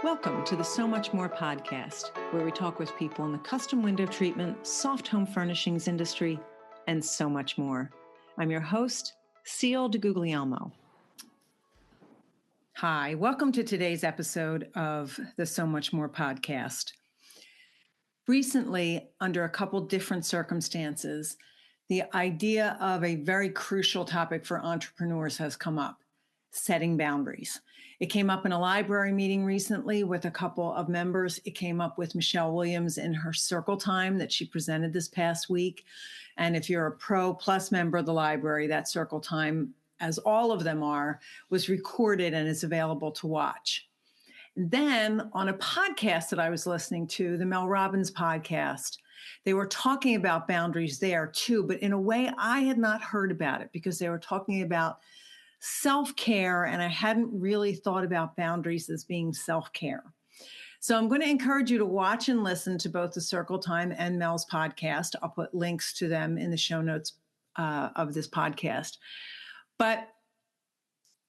Welcome to the So Much More podcast, where we talk with people in the custom window treatment, soft home furnishings industry, and so much more. I'm your host, Seal DeGuglielmo. Hi, welcome to today's episode of the So Much More podcast. Recently, under a couple different circumstances, the idea of a very crucial topic for entrepreneurs has come up: setting boundaries. It came up in a library meeting recently with a couple of members. It came up with Michele Williams in her circle time that she presented this past week. And if you're a Pro Plus member of the library, that circle time, as all of them are, was recorded and is available to watch. Then on a podcast that I was listening to, the Robbins podcast, they were talking about boundaries there too, but in a way I had not heard about it because they were talking about self-care, and I hadn't really thought about boundaries as being self-care. So I'm going to encourage you to watch and listen to both the Circle Time and Mel's podcast. I'll put links to them in the show notes of this podcast. But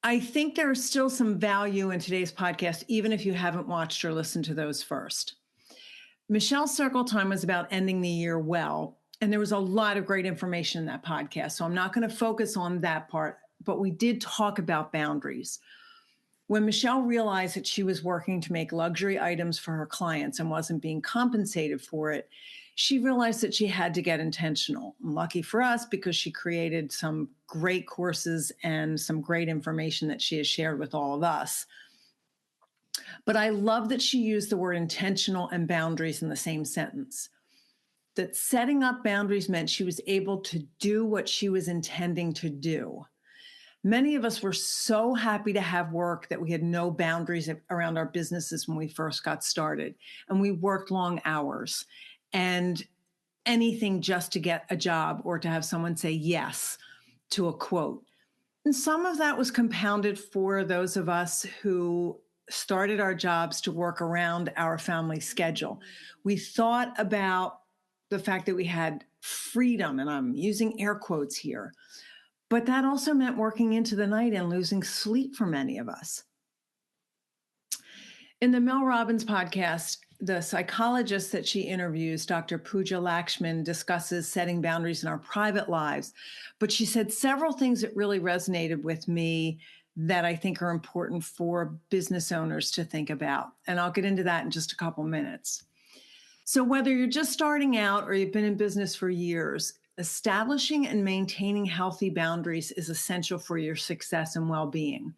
I think there is still some value in today's podcast, even if you haven't watched or listened to those first. Michelle's Circle Time was about ending the year well, and there was a lot of great information in that podcast. So I'm not going to focus on that part, but we did talk about boundaries. When Michele realized that she was working to make luxury items for her clients and wasn't being compensated for it, she realized that she had to get intentional. And lucky for us, because she created some great courses and some great information that she has shared with all of us. But I love that she used the word intentional and boundaries in the same sentence. That setting up boundaries meant she was able to do what she was intending to do. Many of us were so happy to have work that we had no boundaries around our businesses when we first got started. And we worked long hours and anything just to get a job or to have someone say yes to a quote. And some of that was compounded for those of us who started our jobs to work around our family schedule. We thought about the fact that we had freedom, and I'm using air quotes here. But that also meant working into the night and losing sleep for many of us. In the Mel Robbins podcast, the psychologist that she interviews, Dr. Pooja Lakshmin, discusses setting boundaries in our private lives. But she said several things that really resonated with me that I think are important for business owners to think about. And I'll get into that in just a couple minutes. So whether you're just starting out or you've been in business for years, establishing and maintaining healthy boundaries is essential for your success and well-being.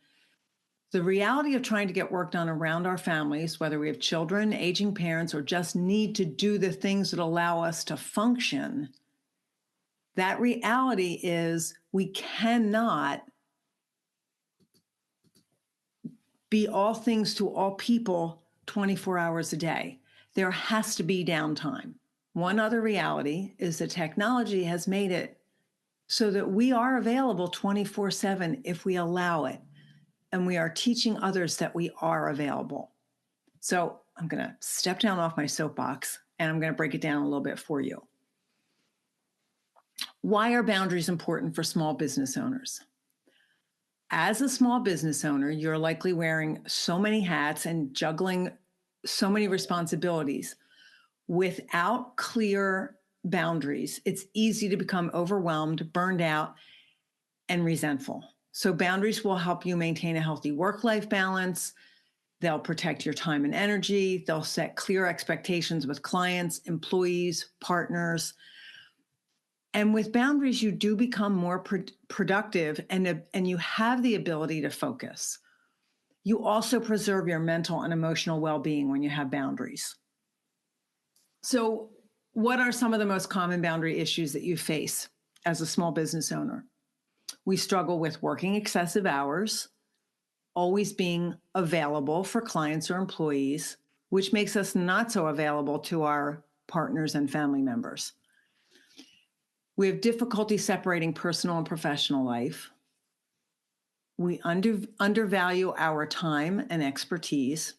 The reality of trying to get work done around our families, whether we have children, aging parents, or just need to do the things that allow us to function, that reality is we cannot be all things to all people 24 hours a day. There has to be downtime. One other reality is that technology has made it so that we are available 24/7 if we allow it. And we are teaching others that we are available. So I'm going to step down off my soapbox and I'm going to break it down a little bit for you. Why are boundaries important for small business owners? As a small business owner, you're likely wearing so many hats and juggling so many responsibilities. Without clear boundaries, it's easy to become overwhelmed, burned out, and resentful. So boundaries will help you maintain a healthy work-life balance. They'll protect your time and energy. They'll set clear expectations with clients, employees, partners. And with boundaries, you do become more productive and you have the ability to focus. You also preserve your mental and emotional well-being when you have boundaries. So what are some of the most common boundary issues that you face as a small business owner? We struggle with working excessive hours, always being available for clients or employees, which makes us not so available to our partners and family members. We have difficulty separating personal and professional life. We undervalue our time and expertise.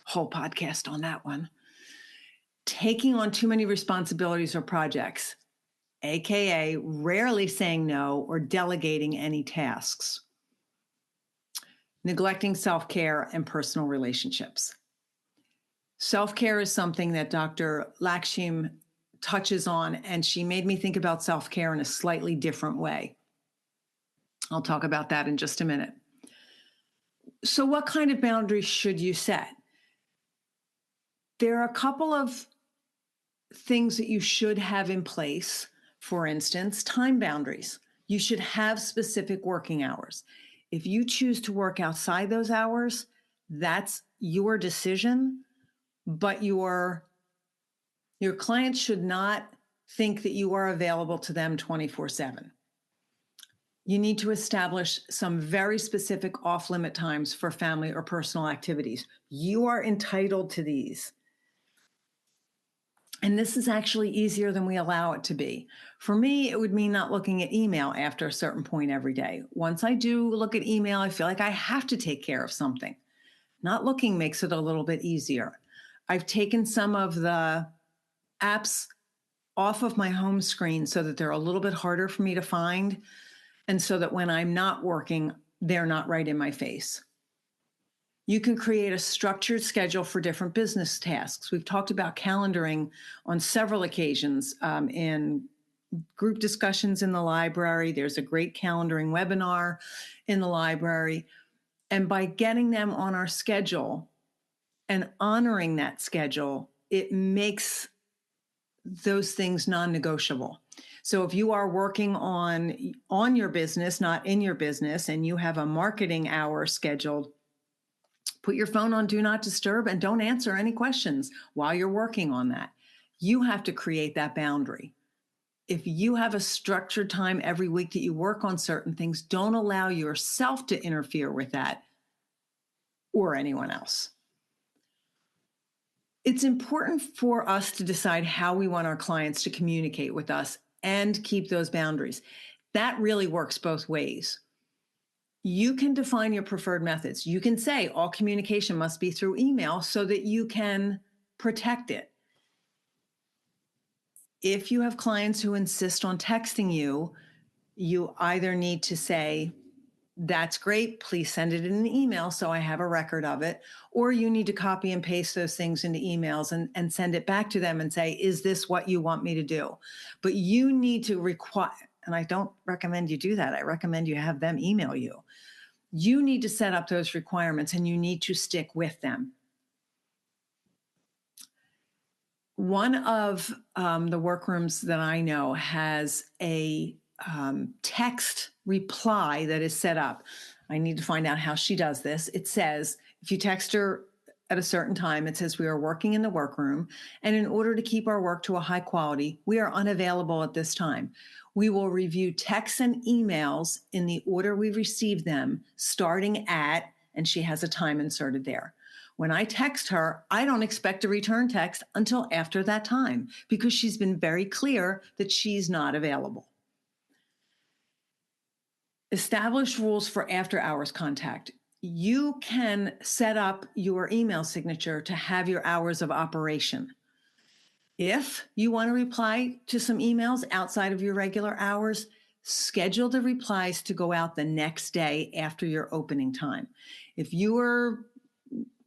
Whole podcast on that one. Taking on too many responsibilities or projects, aka rarely saying no or delegating any tasks. Neglecting self-care and personal relationships. Self-care is something that Dr. Lakshmin touches on, and she made me think about self-care in a slightly different way. I'll talk about that in just a minute. So what kind of boundaries should you set? There are a couple of things that you should have in place. For instance, time boundaries. You should have specific working hours. If you choose to work outside those hours, that's your decision, but your clients should not think that you are available to them 24/7. You need to establish some very specific off-limit times for family or personal activities. You are entitled to these. And this is actually easier than we allow it to be. For me, it would mean not looking at email after a certain point every day. Once I do look at email, I feel like I have to take care of something. Not looking makes it a little bit easier. I've taken some of the apps off of my home screen so that they're a little bit harder for me to find, and so that when I'm not working, they're not right in my face. You can create a structured schedule for different business tasks. We've talked about calendaring on several occasions in group discussions in the library. There's a great calendaring webinar in the library. And by getting them on our schedule and honoring that schedule, it makes those things non-negotiable. So if you are working on your business, not in your business, and you have a marketing hour scheduled, put your phone on Do Not Disturb and don't answer any questions while you're working on that. You have to create that boundary. If you have a structured time every week that you work on certain things, don't allow yourself to interfere with that or anyone else. It's important for us to decide how we want our clients to communicate with us and keep those boundaries. That really works both ways. You can define your preferred methods. You can say all communication must be through email so that you can protect it. If you have clients who insist on texting you, you either need to say, that's great, please send it in an email so I have a record of it, or you need to copy and paste those things into emails and send it back to them and say, is this what you want me to do? But you need to require, and I don't recommend you do that. I recommend you have them email you. You need to set up those requirements and you need to stick with them. One of the workrooms that I know has a text reply that is set up. I need to find out how she does this. It says, if you text her at a certain time, it says, we are working in the workroom, and in order to keep our work to a high quality, we are unavailable at this time. We will review texts and emails in the order we receive them, starting at, and she has a time inserted there. When I text her, I don't expect a return text until after that time because she's been very clear that she's not available. Establish rules for after-hours contact. You can set up your email signature to have your hours of operation. If you want to reply to some emails outside of your regular hours, schedule the replies to go out the next day after your opening time. If you are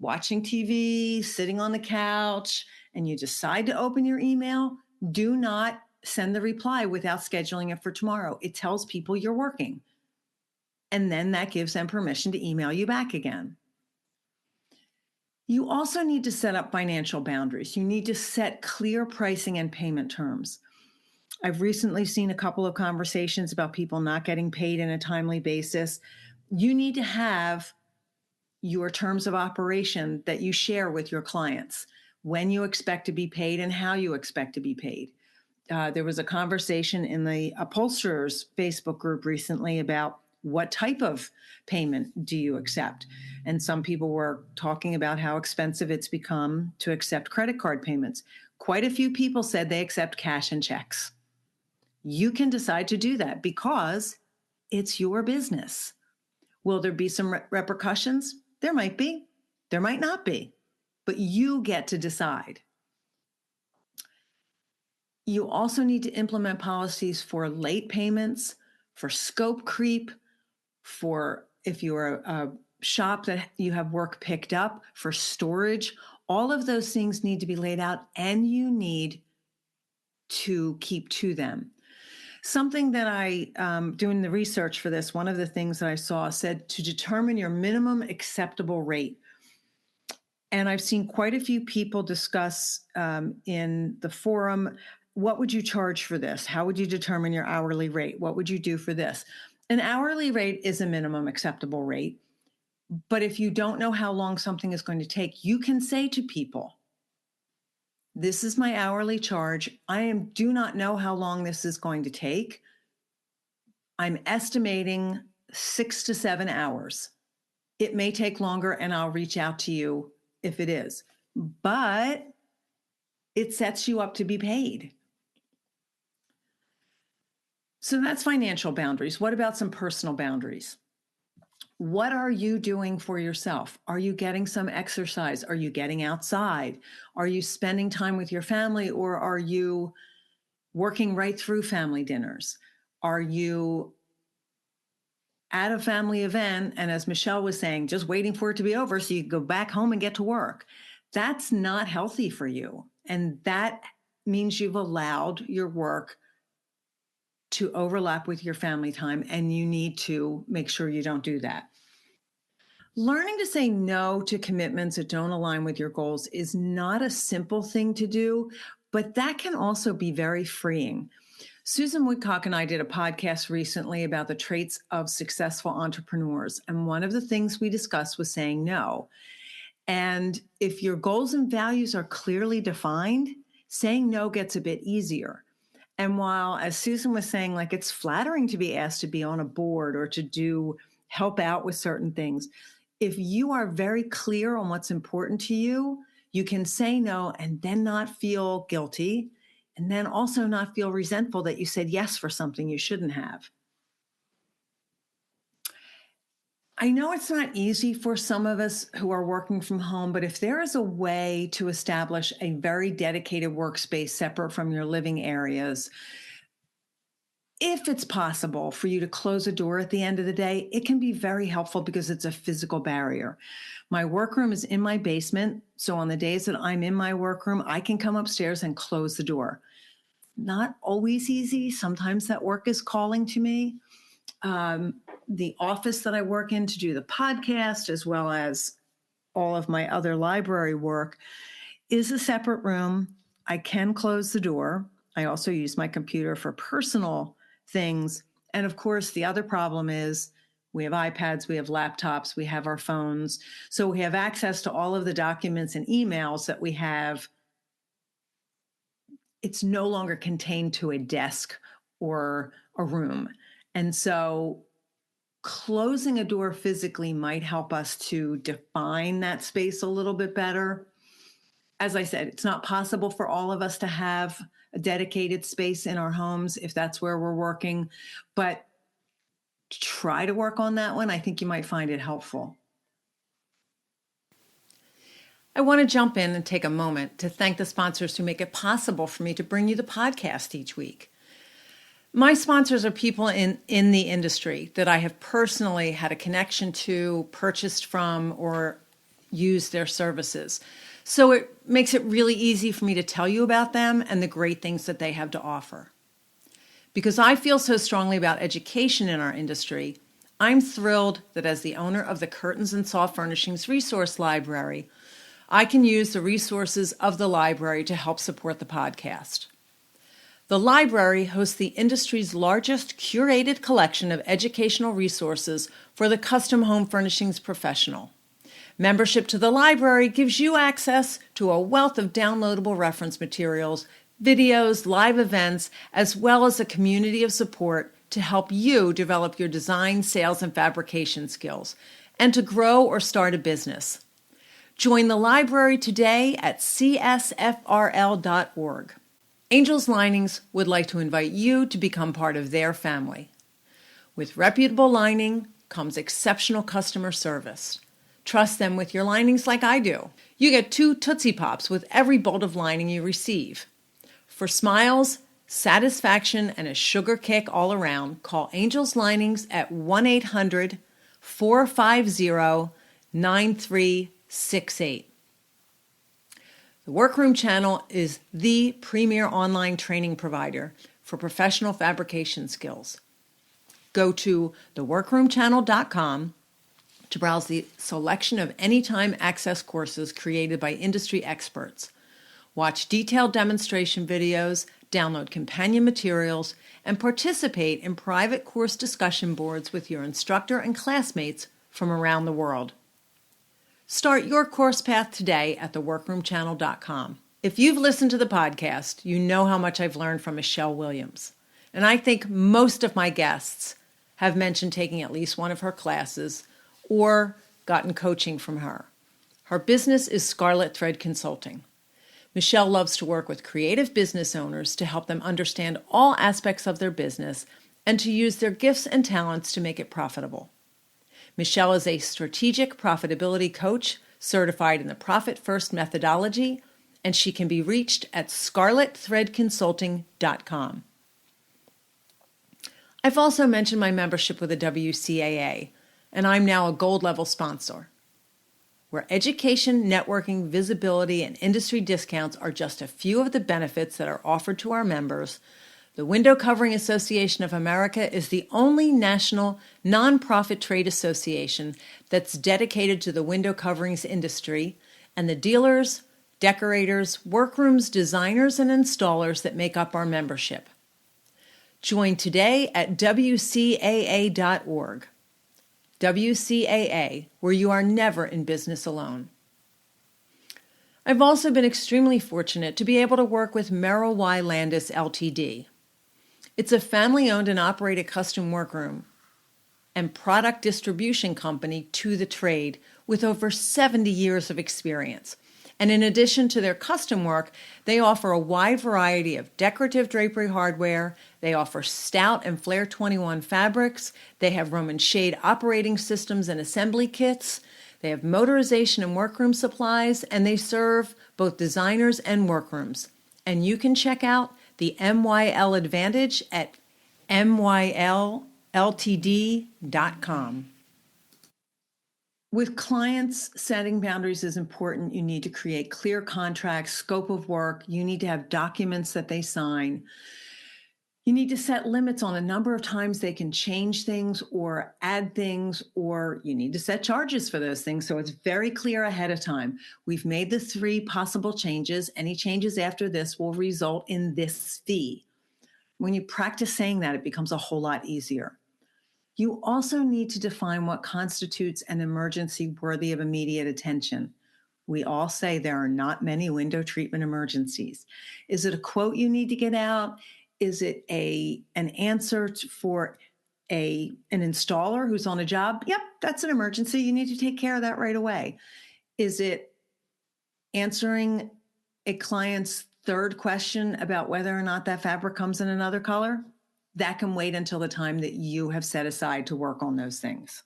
watching TV, sitting on the couch, and you decide to open your email, do not send the reply without scheduling it for tomorrow. It tells people you're working. And then that gives them permission to email you back again. You also need to set up financial boundaries. You need to set clear pricing and payment terms. I've recently seen a couple of conversations about people not getting paid in a timely basis. You need to have your terms of operation that you share with your clients, when you expect to be paid and how you expect to be paid. There was a conversation in the upholsterers Facebook group recently about what type of payment do you accept? And some people were talking about how expensive it's become to accept credit card payments. Quite a few people said they accept cash and checks. You can decide to do that because it's your business. Will there be some repercussions? There might be. There might not be. But you get to decide. You also need to implement policies for late payments, for scope creep, for if you're shop that you have work picked up, for storage. All of those things need to be laid out, and you need to keep to them. Something that doing the research for this, one of the things that I saw said to determine your minimum acceptable rate. And I've seen quite a few people discuss in the forum, what would you charge for this? How would you determine your hourly rate? What would you do for this? An hourly rate is a minimum acceptable rate. But if you don't know how long something is going to take, you can say to people, this is my hourly charge. Do not know how long this is going to take. I'm estimating 6 to 7 hours. It may take longer, and I'll reach out to you if it is. But it sets you up to be paid. So that's financial boundaries. What about some personal boundaries? What are you doing for yourself? Are you getting some exercise? Are you getting outside? Are you spending time with your family, or are you working right through family dinners? Are you at a family event, and as Michele was saying, just waiting for it to be over so you can go back home and get to work? That's not healthy for you. And that means you've allowed your work to overlap with your family time, and you need to make sure you don't do that. Learning to say no to commitments that don't align with your goals is not a simple thing to do, but that can also be very freeing. Susan Woodcock and I did a podcast recently about the traits of successful entrepreneurs, and one of the things we discussed was saying no. And if your goals and values are clearly defined, saying no gets a bit easier. And while, as Susan was saying, like, it's flattering to be asked to be on a board or to help out with certain things, if you are very clear on what's important to you, you can say no and then not feel guilty, and then also not feel resentful that you said yes for something you shouldn't have. I know it's not easy for some of us who are working from home, but if there is a way to establish a very dedicated workspace separate from your living areas, if it's possible for you to close a door at the end of the day, it can be very helpful because it's a physical barrier. My workroom is in my basement, so on the days that I'm in my workroom, I can come upstairs and close the door. Not always easy. Sometimes that work is calling to me. The office that I work in to do the podcast, as well as all of my other library work, is a separate room. I can close the door. I also use my computer for personal things. And of course, the other problem is we have iPads, we have laptops, we have our phones. So we have access to all of the documents and emails that we have. It's no longer contained to a desk or a room. And so closing a door physically might help us to define that space a little bit better. As I said, it's not possible for all of us to have a dedicated space in our homes if that's where we're working, but try to work on that one. I think you might find it helpful. I want to jump in and take a moment to thank the sponsors who make it possible for me to bring you the podcast each week. My sponsors are people in the industry that I have personally had a connection to, purchased from, or used their services. So it makes it really easy for me to tell you about them and the great things that they have to offer. Because I feel so strongly about education in our industry, I'm thrilled that as the owner of the Curtains and Soft Furnishings Resource Library, I can use the resources of the library to help support the podcast. The library hosts the industry's largest curated collection of educational resources for the custom home furnishings professional. Membership to the library gives you access to a wealth of downloadable reference materials, videos, live events, as well as a community of support to help you develop your design, sales, and fabrication skills, and to grow or start a business. Join the library today at csfrl.org. Angels Linings would like to invite you to become part of their family. With reputable lining comes exceptional customer service. Trust them with your linings like I do. You get 2 Tootsie Pops with every bolt of lining you receive. For smiles, satisfaction, and a sugar kick all around, call Angels Linings at 1-800 450-9368. The Workroom Channel is the premier online training provider for professional fabrication skills. Go to theworkroomchannel.com to browse the selection of anytime access courses created by industry experts. Watch detailed demonstration videos, download companion materials, and participate in private course discussion boards with your instructor and classmates from around the world. Start your course path today at theworkroomchannel.com. If you've listened to the podcast, you know how much I've learned from Michele Williams. And I think most of my guests have mentioned taking at least one of her classes or gotten coaching from her. Her business is Scarlet Thread Consulting. Michele loves to work with creative business owners to help them understand all aspects of their business and to use their gifts and talents to make it profitable. Michele is a strategic profitability coach certified in the Profit First methodology, and she can be reached at scarletthreadconsulting.com. I've also mentioned my membership with the WCAA, and I'm now a gold level sponsor, where education, networking, visibility, and industry discounts are just a few of the benefits that are offered to our members. The Window Covering Association of America is the only national nonprofit trade association that's dedicated to the window coverings industry and the dealers, decorators, workrooms, designers, and installers that make up our membership. Join today at WCAA.org. WCAA, where you are never in business alone. I've also been extremely fortunate to be able to work with Merrill Y. Landis Ltd. It's a family-owned and operated custom workroom and product distribution company to the trade with over 70 years of experience. And in addition to their custom work, they offer a wide variety of decorative drapery hardware. They offer Stout and Flair 21 fabrics. They have Roman shade operating systems and assembly kits. They have motorization and workroom supplies, and they serve both designers and workrooms. And you can check out the MYL Advantage at mylLTD.com. With clients, setting boundaries is important. You need to create clear contracts, scope of work. You need to have documents that they sign. You need to set limits on a number of times they can change things or add things, or you need to set charges for those things so it's very clear ahead of time. We've made the 3 possible changes. Any changes after this will result in this fee. When you practice saying that, it becomes a whole lot easier. You also need to define what constitutes an emergency worthy of immediate attention. We all say there are not many window treatment emergencies. Is it a quote you need to get out? Is it an answer for an installer who's on a job? Yep, that's an emergency. You need to take care of that right away. Is it answering a client's third question about whether or not that fabric comes in another color? That can wait until the time that you have set aside to work on those things.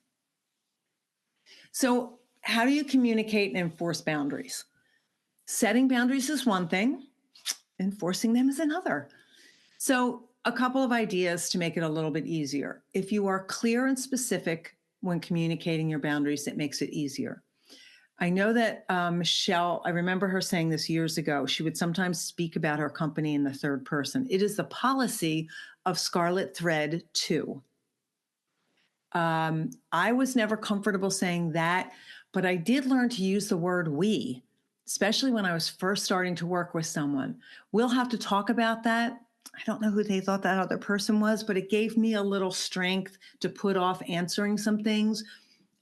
So how do you communicate and enforce boundaries? Setting boundaries is one thing, enforcing them is another. So a couple of ideas to make it a little bit easier. If you are clear and specific when communicating your boundaries, it makes it easier. I know that Michele, I remember her saying this years ago, she would sometimes speak about her company in the third person. It is the policy of Scarlet Thread 2. I was never comfortable saying that, but I did learn to use the word we, especially when I was first starting to work with someone. We'll have to talk about that. I don't know who they thought that other person was, but it gave me a little strength to put off answering some things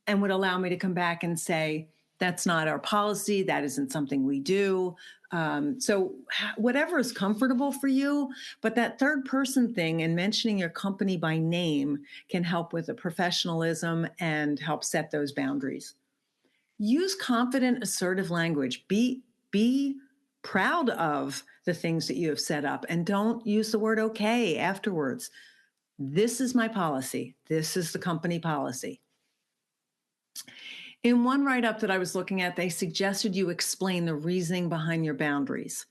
and would allow me to come back and say, that's not our policy. That isn't something we do. So whatever is comfortable for you, but that third person thing and mentioning your company by name can help with the professionalism and help set those boundaries. Use confident, assertive language. Be proud of the things that you have set up and don't use the word okay afterwards. This is my policy. This is the company policy. In one write-up that I was looking at, they suggested you explain the reasoning behind your boundaries.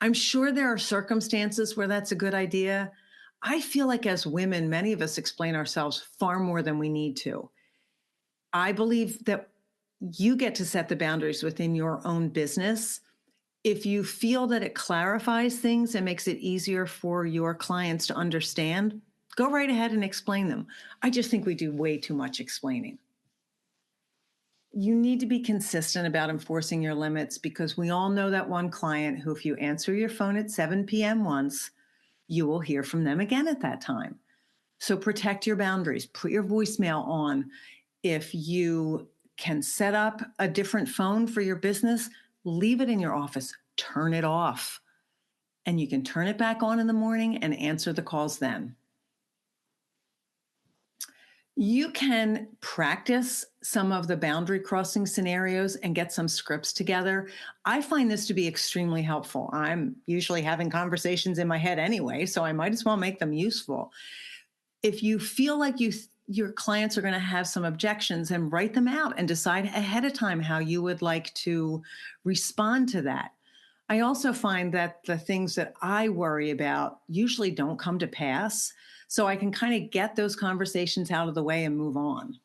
I'm sure there are circumstances where that's a good idea. I feel like as women, many of us explain ourselves far more than we need to. I believe that you get to set the boundaries within your own business. If you feel that it clarifies things and makes it easier for your clients to understand, go right ahead and explain them. I just think we do way too much explaining. You need to be consistent about enforcing your limits because we all know that one client who, if you answer your phone at 7 p.m. once, you will hear from them again at that time. So protect your boundaries, put your voicemail on. If you can set up a different phone for your business, leave it in your office, turn it off, and you can turn it back on in the morning and answer the calls then. You can practice some of the boundary crossing scenarios and get some scripts together. I find this to be extremely helpful. I'm usually having conversations in my head anyway, so I might as well make them useful. If you feel like your clients are going to have some objections, and write them out and decide ahead of time how you would like to respond to that. I also find that the things that I worry about usually don't come to pass. So I can kind of get those conversations out of the way and move on.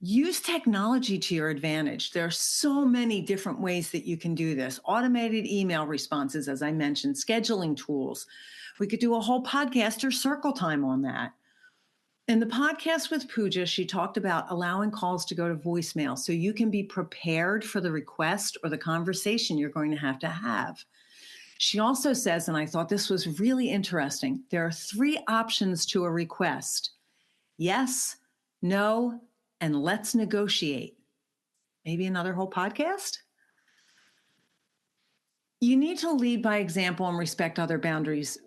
Use technology to your advantage. There are so many different ways that you can do this. Automated email responses, as I mentioned, scheduling tools. We could do a whole podcast or circle time on that. In the podcast with Pooja, she talked about allowing calls to go to voicemail so you can be prepared for the request or the conversation you're going to have. She also says, and I thought this was really interesting, there are 3 options to a request: yes, no, and let's negotiate. Maybe another whole podcast? You need to lead by example and respect other boundaries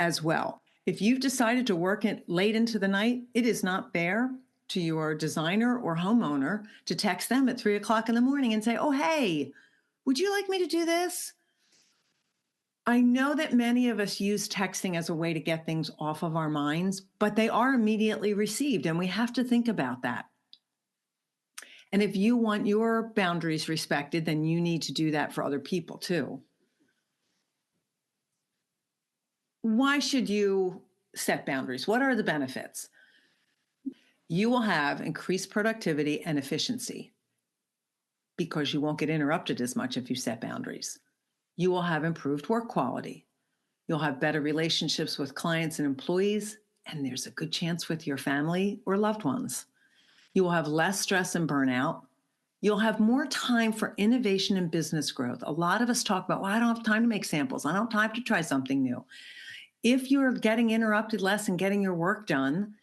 as well. If you've decided to work late into the night, it is not fair to your designer or homeowner to text them at 3 o'clock in the morning and say, oh, hey, would you like me to do this? I know that many of us use texting as a way to get things off of our minds, but they are immediately received, and we have to think about that. And if you want your boundaries respected, then you need to do that for other people too. Why should you set boundaries? What are the benefits? You will have increased productivity and efficiency because you won't get interrupted as much if you set boundaries. You will have improved work quality. You'll have better relationships with clients and employees, and there's a good chance with your family or loved ones. You will have less stress and burnout. You'll have more time for innovation and business growth. A lot of us talk about, well, I don't have time to make samples. I don't have time to try something new. If you're getting interrupted less and getting your work done,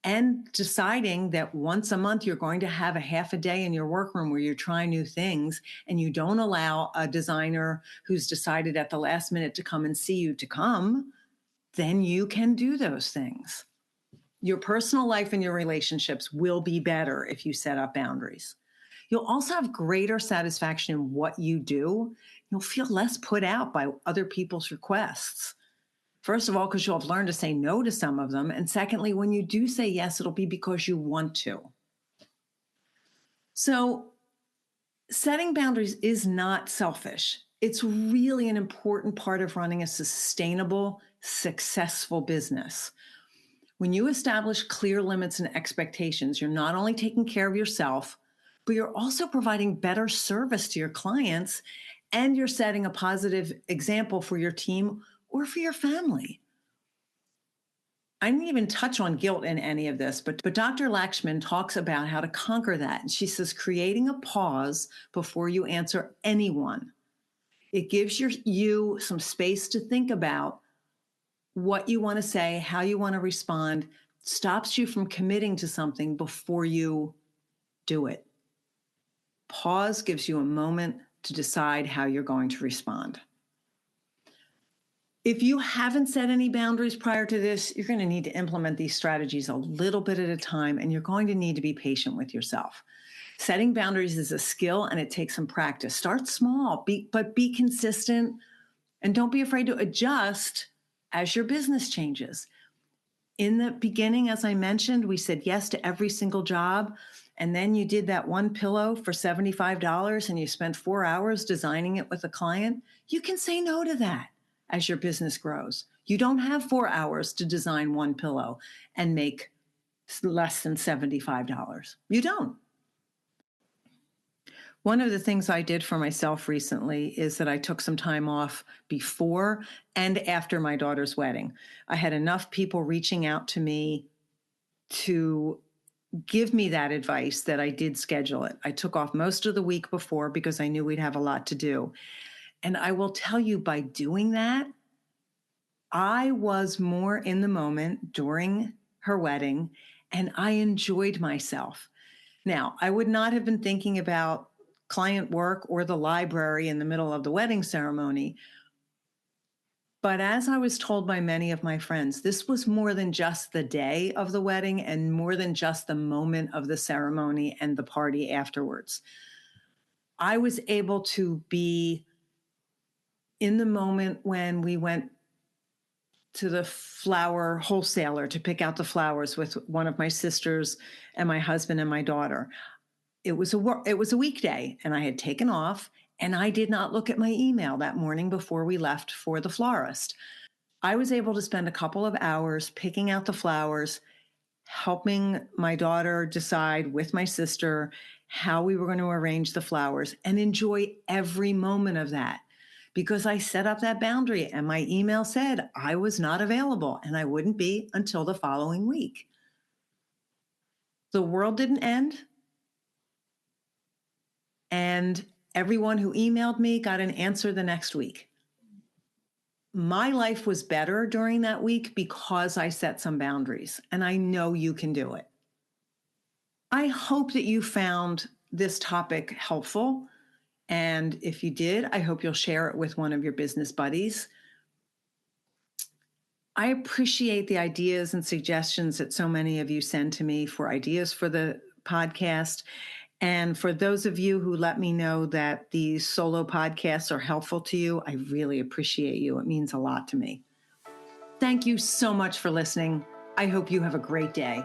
and deciding that once a month you're going to have a half a day in your workroom where you're trying new things, and you don't allow a designer who's decided at the last minute to come and see you to come, then you can do those things. Your personal life and your relationships will be better if you set up boundaries. You'll also have greater satisfaction in what you do. You'll feel less put out by other people's requests. First of all, because you'll have learned to say no to some of them. And secondly, when you do say yes, it'll be because you want to. So setting boundaries is not selfish. It's really an important part of running a sustainable, successful business. When you establish clear limits and expectations, you're not only taking care of yourself, but you're also providing better service to your clients, and you're setting a positive example for your team or for your family. I didn't even touch on guilt in any of this, but Dr. Lakshmin talks about how to conquer that. And she says, creating a pause before you answer anyone. It gives you some space to think about what you want to say, how you want to respond, stops you from committing to something before you do it. Pause gives you a moment to decide how you're going to respond. If you haven't set any boundaries prior to this, you're going to need to implement these strategies a little bit at a time, and you're going to need to be patient with yourself. Setting boundaries is a skill, and it takes some practice. Start small, but be consistent, and don't be afraid to adjust as your business changes. In the beginning, as I mentioned, we said yes to every single job, and then you did that one pillow for $75 and you spent 4 hours designing it with a client. You can say no to that as your business grows. You don't have 4 hours to design one pillow and make less than $75. You don't. One of the things I did for myself recently is that I took some time off before and after my daughter's wedding. I had enough people reaching out to me to give me that advice that I did schedule it. I took off most of the week before because I knew we'd have a lot to do. And I will tell you, by doing that, I was more in the moment during her wedding, and I enjoyed myself. Now, I would not have been thinking about client work or the library in the middle of the wedding ceremony. But as I was told by many of my friends, this was more than just the day of the wedding and more than just the moment of the ceremony and the party afterwards. I was able to be in the moment when we went to the flower wholesaler to pick out the flowers with one of my sisters and my husband and my daughter. It was a weekday, and I had taken off, and I did not look at my email that morning before we left for the florist. I was able to spend a couple of hours picking out the flowers, helping my daughter decide with my sister how we were going to arrange the flowers, and enjoy every moment of that, because I set up that boundary and my email said I was not available and I wouldn't be until the following week. The world didn't end. And everyone who emailed me got an answer the next week. My life was better during that week because I set some boundaries, and I know you can do it. I hope that you found this topic helpful. And if you did, I hope you'll share it with one of your business buddies. I appreciate the ideas and suggestions that so many of you send to me for ideas for the podcast. And for those of you who let me know that these solo podcasts are helpful to you, I really appreciate you. It means a lot to me. Thank you so much for listening. I hope you have a great day.